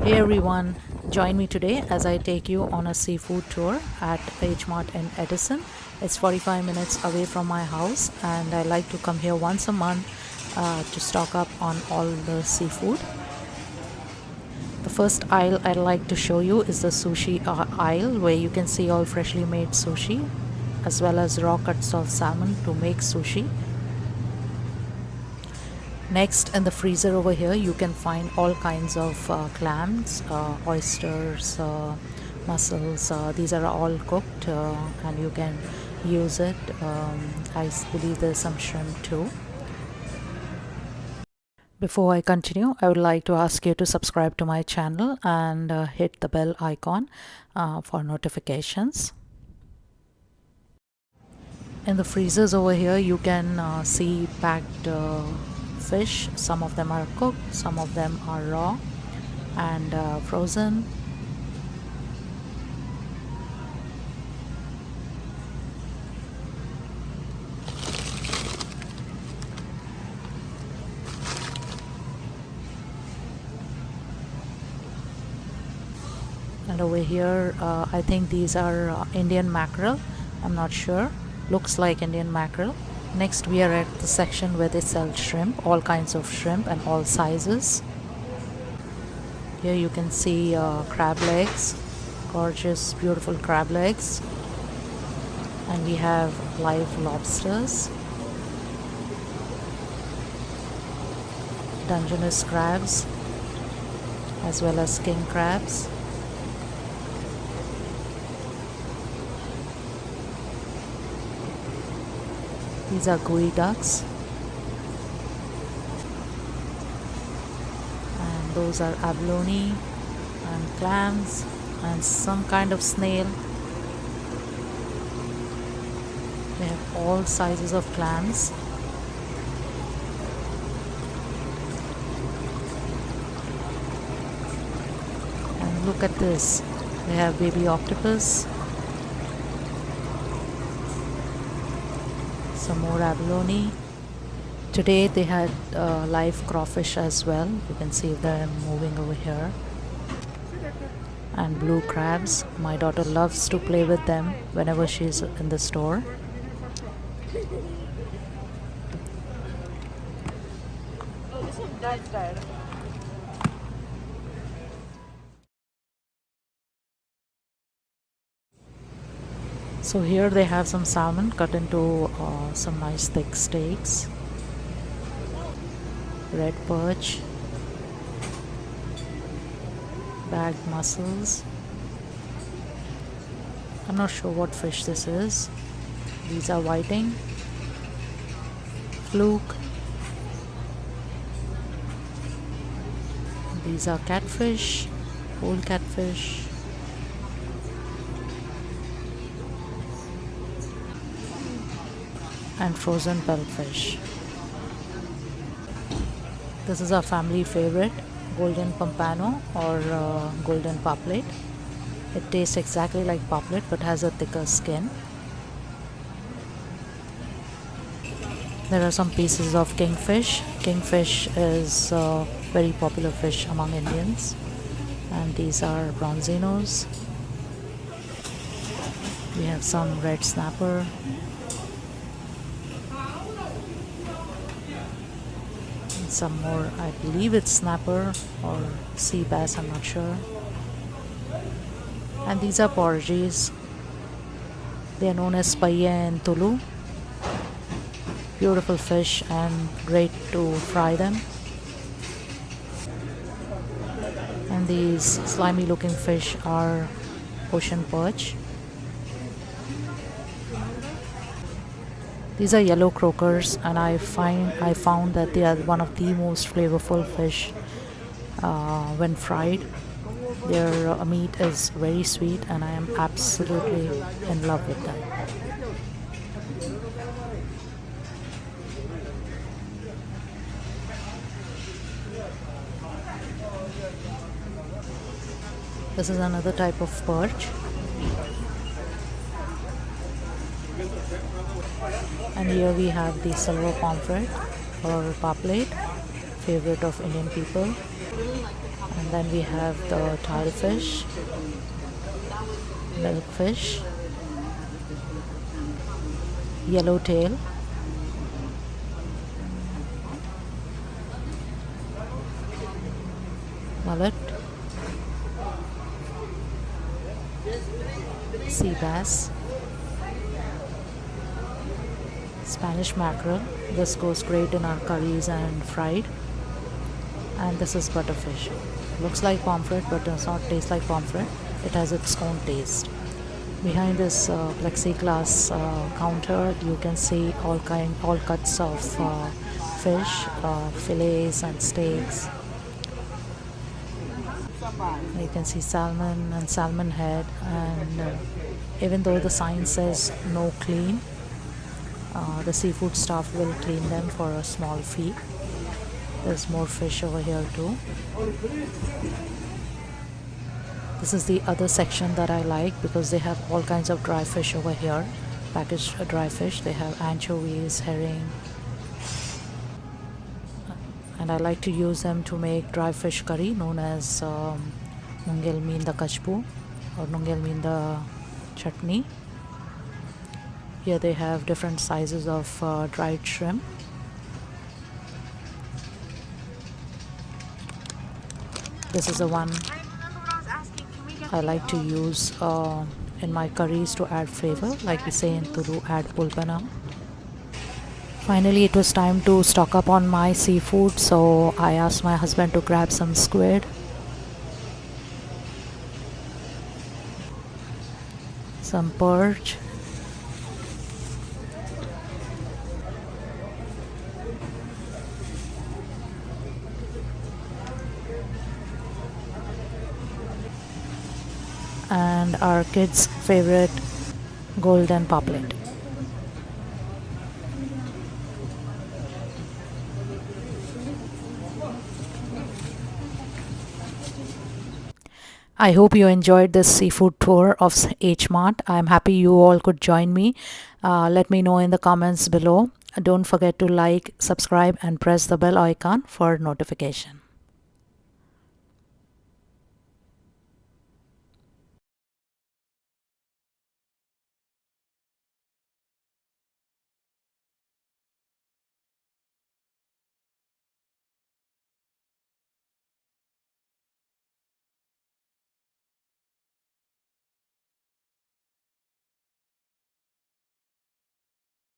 Hey everyone, join me today as I take you on a seafood tour at HMart in Edison. It's 45 minutes away from my house, and I like to come here once a month to stock up on all the seafood. The first aisle I'd like to show you is the sushi aisle, where you can see all freshly made sushi as well as raw cuts of salmon to make sushi. Next, in the freezer over here, you can find all kinds of clams, oysters, mussels. These are all cooked and you can use it. I believe there's some shrimp too. Before I continue, I would like to ask you to subscribe to my channel and hit the bell icon for notifications. In the freezers over here, you can see packed fish. Some of them are cooked, some of them are raw and frozen. And over here, I think these are Indian mackerel. I'm not sure. Looks like Indian mackerel. Next, we are at the section where they sell shrimp, all kinds of shrimp and all sizes. Here you can see crab legs, gorgeous, beautiful crab legs. And we have live lobsters, dungenous crabs, as well as king crabs. These are geoducks, and those are abalone and clams and some kind of snail. They have all sizes of clams. And look at this, they have baby octopus, some more abalone. Today they had live crawfish as well. You can see them moving over here. And blue crabs. My daughter loves to play with them whenever she's in the store. So here they have some salmon cut into some nice thick steaks, red perch, bagged mussels. I'm not sure what fish this is. These are whiting, fluke. These are catfish, whole catfish. And frozen pellfish. This is our family favorite, golden pompano or golden poplet. It tastes exactly like poplet but has a thicker skin. There are some pieces of kingfish. Kingfish is a very popular fish among Indians. And these are bronzinos. We have some red snapper. Some more, I believe it's snapper or sea bass, I'm not sure. And these are porgies. They are known as paia in Tulu. Beautiful fish and great to fry them. And these slimy looking fish are ocean perch. These are yellow croakers, and I found that they are one of the most flavorful fish when fried. Their meat is very sweet, and I am absolutely in love with them. This is another type of perch. And here we have the silver promfret or paplet, favorite of Indian people. And then we have the tilefish, milkfish, yellowtail, mullet, sea bass, Spanish mackerel. This goes great in our curries and fried. And this is butterfish. Looks like pomfret but does not taste like pomfret. It has its own taste. Behind this plexiglass counter, you can see all cuts of fish, fillets and steaks. You can see salmon and salmon head, and even though the sign says no clean, the seafood staff will clean them for a small fee. There's more fish over here too. This is the other section that I like because they have all kinds of dry fish over here. Packaged dry fish. They have anchovies, herring, and I like to use them to make dry fish curry known as nungel mean the kachpu or nungel mean the chutney. Here they have different sizes of dried shrimp. This is the one I like to use in my curries to add flavor, like we say in Tulu, add pulpanam. Finally, it was time to stock up on my seafood, so I asked my husband to grab some squid, some perch, and our kids' favorite golden poplet. I hope you enjoyed this seafood tour of HMart. I'm happy you all could join me. Let me know in the comments below. Don't forget to like, subscribe and press the bell icon for notification.